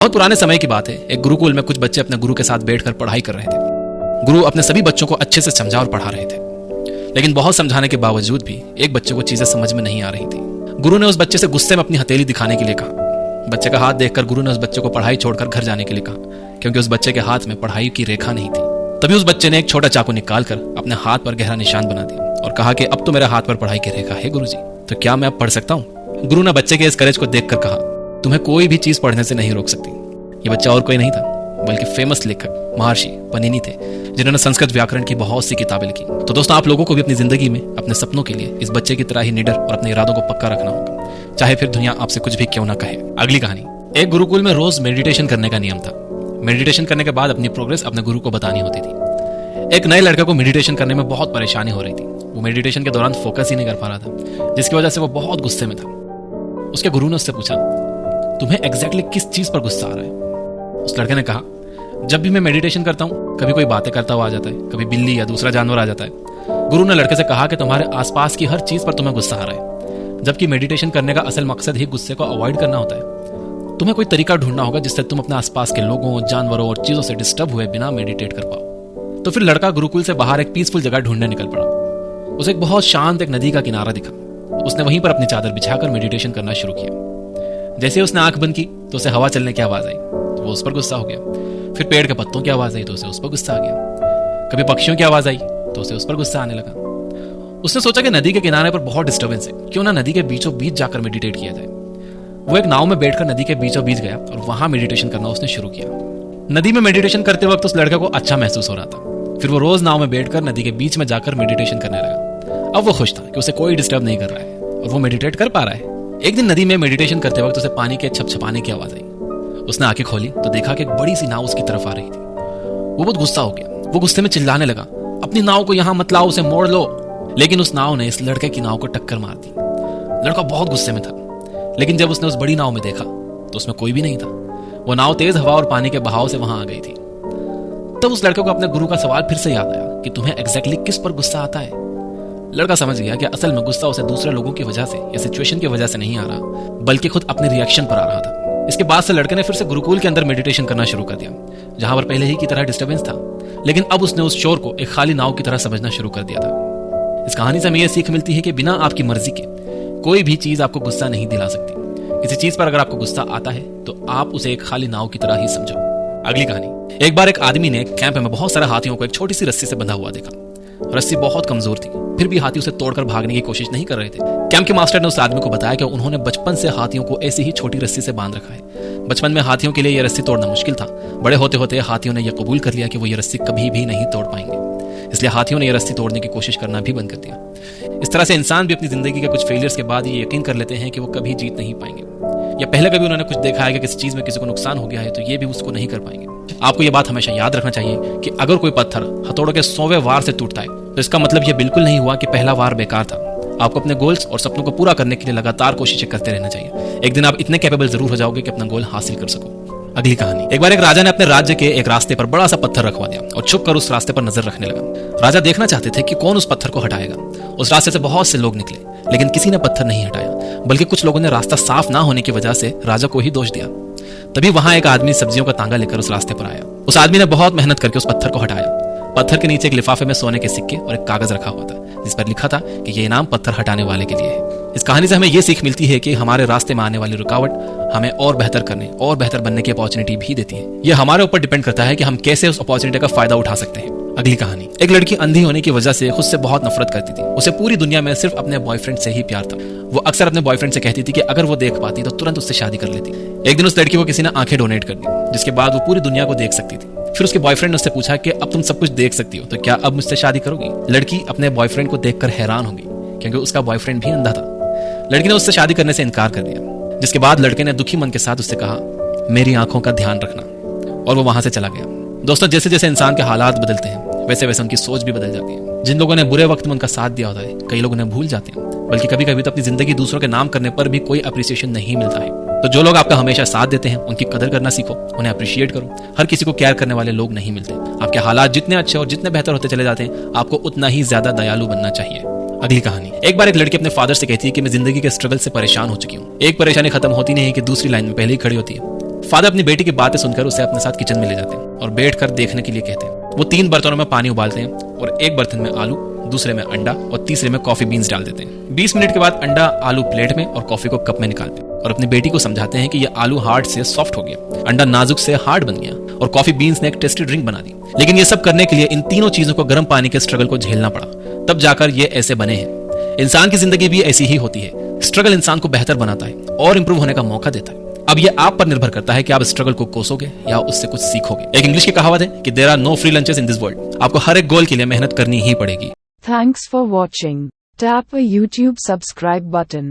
बहुत पुराने समय की बात है। एक गुरुकुल में कुछ बच्चे अपने गुरु के साथ बैठकर पढ़ाई कर रहे थे। गुरु अपने सभी बच्चों को अच्छे से समझा और पढ़ा रहे थे, लेकिन बहुत समझाने के बावजूद भी एक बच्चे को चीजें समझ में नहीं आ रही थी। गुरु ने उस बच्चे से गुस्से में अपनी हथेली दिखाने के लिए कहा। बच्चे का हाथ देखकर गुरु ने उस बच्चे को पढ़ाई छोड़कर घर जाने के लिए कहा, क्योंकि उस बच्चे के हाथ में पढ़ाई की रेखा नहीं थी। तभी उस बच्चे ने एक छोटा चाकू निकालकर अपने हाथ पर गहरा निशान बना दिया और कहा कि अब तो मेरे हाथ पर पढ़ाई की रेखा है गुरुजी, तो क्या मैं अब पढ़ सकता हूँ? गुरु ने बच्चे के इस करेज को देखकर कहा, तुम्हें कोई भी चीज पढ़ने से नहीं रोक सकती। ये बच्चा और कोई नहीं था बल्कि फेमस लेखक महर्षि पनिनी थे, जिन्होंने संस्कृत व्याकरण की बहुत सी किताबें लिखी। तो दोस्तों, आप लोगों को भी अपनी जिंदगी में अपने सपनों के लिए इस बच्चे की तरह ही निडर और अपने इरादों को पक्का रखना होगा, चाहे फिर दुनिया आपसे कुछ भी क्यों ना कहे। अगली कहानी। एक गुरुकुल में रोज मेडिटेशन करने का नियम था। मेडिटेशन करने के बाद अपनी प्रोग्रेस अपने गुरु को बतानी होती थी। एक नए लड़के को मेडिटेशन करने में बहुत परेशानी हो रही थी। वो मेडिटेशन के दौरान फोकस ही नहीं कर पा रहा था, जिसकी वजह से वो बहुत गुस्से में था। उसके गुरु ने उससे पूछा, तुम्हें एग्जैक्टली किस चीज पर गुस्सा आ रहा है? उस लड़के ने कहा, जब भी मैं मेडिटेशन करता हूँ कभी कोई बातें करता हुआ आ जाता है, कभी बिल्ली या दूसरा जानवर आ जाता है। गुरु ने लड़के से कहा कि तुम्हारे आसपास की हर चीज पर तुम्हें गुस्सा आ रहा है, जबकि मेडिटेशन करने का असल मकसद ही गुस्से को अवॉइड करना होता है। तुम्हें कोई तरीका ढूंढना होगा जिससे तुम अपने आसपास के लोगों, जानवरों और चीजों से डिस्टर्ब हुए बिना मेडिटेट कर पाओ। तो फिर लड़का गुरुकुल से बाहर एक पीसफुल जगह ढूंढने निकल पड़ा। उसे एक बहुत शांत एक नदी का किनारा दिखा। उसने वहीं पर अपनी चादर बिछाकर मेडिटेशन करना शुरू किया। जैसे उसने आंख बंद की तो उसे हवा चलने की आवाज आई, तो वो उस पर गुस्सा हो गया। फिर पेड़ के पत्तों की आवाज आई तो उसे उस पर गुस्सा आ गया। कभी पक्षियों की आवाज आई तो उसे उस पर गुस्सा आने लगा। उसने सोचा कि नदी के किनारे पर बहुत डिस्टर्बेंस है, क्यों ना नदी के बीचों बीच जाकर मेडिटेट किया जाए। वो एक नाव में बैठकर नदी के बीचों बीच गया और वहां मेडिटेशन करना उसने शुरू किया। नदी में मेडिटेशन करते वक्त उस लड़के को अच्छा महसूस हो रहा था। फिर वो रोज नाव में बैठकर नदी के बीच में जाकर मेडिटेशन करने लगा। अब वो खुश था कि उसे कोई डिस्टर्ब नहीं कर रहा है और वो मेडिटेट कर पा रहा है। एक दिन नदी में मेडिटेशन करते वक्त उसे पानी के छपछपाने की आवाज आई। उसने आंखें खोली तो देखा कि एक बड़ी सी नाव उसकी तरफ आ रही थी। वो बहुत गुस्सा हो गया। वो गुस्से में चिल्लाने लगा, अपनी नाव को यहां मत लाओ, उसे मोड़ लो। लेकिन उस नाव ने इस लड़के की नाव को टक्कर मार दी। लड़का बहुत गुस्से में था, लेकिन जब उसने उस बड़ी नाव में देखा तो उसमें कोई भी नहीं था। वो नाव तेज हवा और पानी के बहाव से वहां आ गई थी। तब उस लड़के को अपने गुरु का सवाल फिर से याद आया कि तुम्हें एग्जैक्टली किस पर गुस्सा आता है। लड़का समझ गया कि असल में गुस्सा उसे दूसरे लोगों की वजह से या सिचुएशन की वजह से नहीं आ रहा, बल्कि खुद अपने रिएक्शन पर आ रहा था। इसके बाद से लड़के ने फिर से गुरुकुल के अंदर मेडिटेशन करना शुरू कर दिया, जहां पर पहले ही की तरह डिस्टर्बेंस था, लेकिन अब उसने उस शोर को एक खाली नाव की तरह समझना शुरू कर दिया था। इस कहानी से हमें यह सीख मिलती है कि बिना आपकी मर्जी के कोई भी चीज आपको गुस्सा नहीं दिला सकती। किसी चीज पर अगर आपको गुस्सा आता है तो आप उसे एक खाली नाव की तरह ही समझो। अगली कहानी। एक बार एक आदमी ने कैंप में बहुत सारे हाथियों को एक छोटी सी रस्सी से बंधा हुआ देखा। रस्सी बहुत कमजोर थी, फिर भी हाथी उसे तोड़कर भागने की कोशिश नहीं कर रहे थे। कैंप के मास्टर ने उस आदमी को बताया कि उन्होंने बचपन से हाथियों को ऐसी ही छोटी रस्सी से बांध रखा है। बचपन में हाथियों के लिए यह रस्सी तोड़ना मुश्किल था। बड़े होते होते हाथियों ने यह कबूल कर लिया कि वो ये रस्सी कभी भी नहीं तोड़ पाएंगे, इसलिए हाथियों ने यह रस्सी तोड़ने की कोशिश करना भी बंद कर दिया। इस तरह से इंसान भी अपनी जिंदगी के कुछ फेलियर्स के बाद ये यकीन कर लेते हैं कि वो कभी जीत नहीं पाएंगे, या पहले कभी उन्होंने कुछ देखा है कि किसी चीज में किसी को नुकसान हो गया है तो ये भी उसको नहीं कर पाएंगे। आपको ये बात हमेशा याद रखना चाहिए कि अगर कोई पत्थर हथौड़ों के 100वें वार से टूटता है तो इसका मतलब ये बिल्कुल नहीं हुआ कि पहला वार बेकार था। आपको अपने गोल्स और सपनों को पूरा करने के लिए लगातार कोशिशें करते रहना चाहिए। एक दिन आप इतने कैपेबल जरूर हो जाओगे कि अपना गोल हासिल कर सको। अगली कहानी। एक बार एक राजा ने अपने राज्य के एक रास्ते पर बड़ा सा पत्थर रखवा दिया और छुप कर उस रास्ते पर नजर रखने लगा। राजा देखना चाहते थे कि कौन उस पत्थर को हटाएगा। उस रास्ते से बहुत से लोग निकले, लेकिन किसी ने पत्थर नहीं हटाया, बल्कि कुछ लोगों ने रास्ता साफ ना होने की वजह से राजा को ही दोष दिया। तभी वहां एक आदमी सब्जियों का तांगा लेकर उस रास्ते पर आया। उस आदमी ने बहुत मेहनत करके उस पत्थर को हटाया। पत्थर के नीचे एक लिफाफे में सोने के सिक्के और एक कागज रखा हुआ था, जिस पर लिखा था कि यह इनाम पत्थर हटाने वाले के लिए है। इस कहानी से हमें यह सीख मिलती है कि हमारे रास्ते में आने वाली रुकावट हमें और बेहतर करने और बेहतर बनने की अपॉर्चुनिटी भी देती है। यह हमारे ऊपर डिपेंड करता है कि हम कैसे उस अपॉर्चुनिटी का फायदा उठा सकते हैं। अगली कहानी। एक लड़की अंधी होने की वजह से खुद से बहुत नफरत करती थी। उसे पूरी दुनिया में सिर्फ अपने बॉयफ्रेंड से ही प्यार था। वो अक्सर अपने बॉयफ्रेंड से कहती थी कि अगर वो देख पाती तो तुरंत उससे शादी कर लेती। एक दिन उस लड़की को किसी ने आंखें डोनेट कर दी, जिसके बाद वो पूरी दुनिया को देख सकती थी। फिर उसके बॉयफ्रेंड ने उससे पूछा कि अब तुम सब कुछ देख सकती हो, तो क्या अब मुझसे शादी करोगी? लड़की अपने बॉयफ्रेंड को देखकर हैरान होगी, क्योंकि उसका बॉयफ्रेंड भी अंधा था। लड़की ने उससे शादी करने से इनकार कर दिया, जिसके बाद लड़के ने दुखी मन के साथ उससे कहा, मेरी आंखों का ध्यान रखना, और वो वहां से चला गया। दोस्तों, जैसे जैसे इंसान के हालात बदलते हैं वैसे वैसे उनकी सोच भी बदल जाती है। जिन लोगों ने बुरे वक्त में उनका साथ दिया होता है, कई लोग उन्हें भूल जाते हैं, बल्कि कभी कभी तो अपनी जिंदगी दूसरों के नाम करने पर भी कोई अप्रिसिएशन नहीं मिलता है। तो जो लोग आपका हमेशा साथ देते हैं उनकी कदर करना सीखो, उन्हें अप्रिशिएट करो। हर किसी को केयर करने वाले लोग नहीं मिलते। आपके हालात जितने अच्छे और जितने बेहतर होते चले जाते हैं, आपको उतना ही ज्यादा दयालु बनना चाहिए। अगली कहानी। एक बार एक लड़की अपने फादर से कहती है कि मैं जिंदगी के स्ट्रगल से परेशान हो चुकी हूँ। एक परेशानी खत्म होती नहीं है कि दूसरी लाइन में पहले ही खड़ी होती है। फादर अपनी बेटी की बातें सुनकर उसे अपने साथ किचन में ले जाते हैं और बैठकर देखने के लिए कहते हैं। वो 3 बर्तनों में पानी उबालते हैं और एक बर्तन में आलू, दूसरे में अंडा और तीसरे में कॉफी बीन्स डाल देते हैं। 20 मिनट के बाद अंडा आलू प्लेट में और कॉफी को कप में निकालते हैं और अपनी बेटी को समझाते हैं कि ये आलू हार्ड से सॉफ्ट हो गया, अंडा नाजुक से हार्ड बन गया और कॉफी बीन्स ने एक टेस्टी ड्रिंक बना दी। लेकिन ये सब करने के लिए इन तीनों चीजों को गर्म पानी के स्ट्रगल को झेलना पड़ा, तब जाकर ये ऐसे बने हैं। इंसान की जिंदगी भी ऐसी ही होती है। स्ट्रगल इंसान को बेहतर बनाता है और इंप्रूव होने का मौका देता है। अब ये आप पर निर्भर करता है कि आप स्ट्रगल को कोसोगे या उससे कुछ सीखोगे। एक इंग्लिश की कहावत है कि there are no free lunches in this world. आपको हर एक गोल के लिए मेहनत करनी ही पड़ेगी। Thanks for watching. Tap a YouTube subscribe button.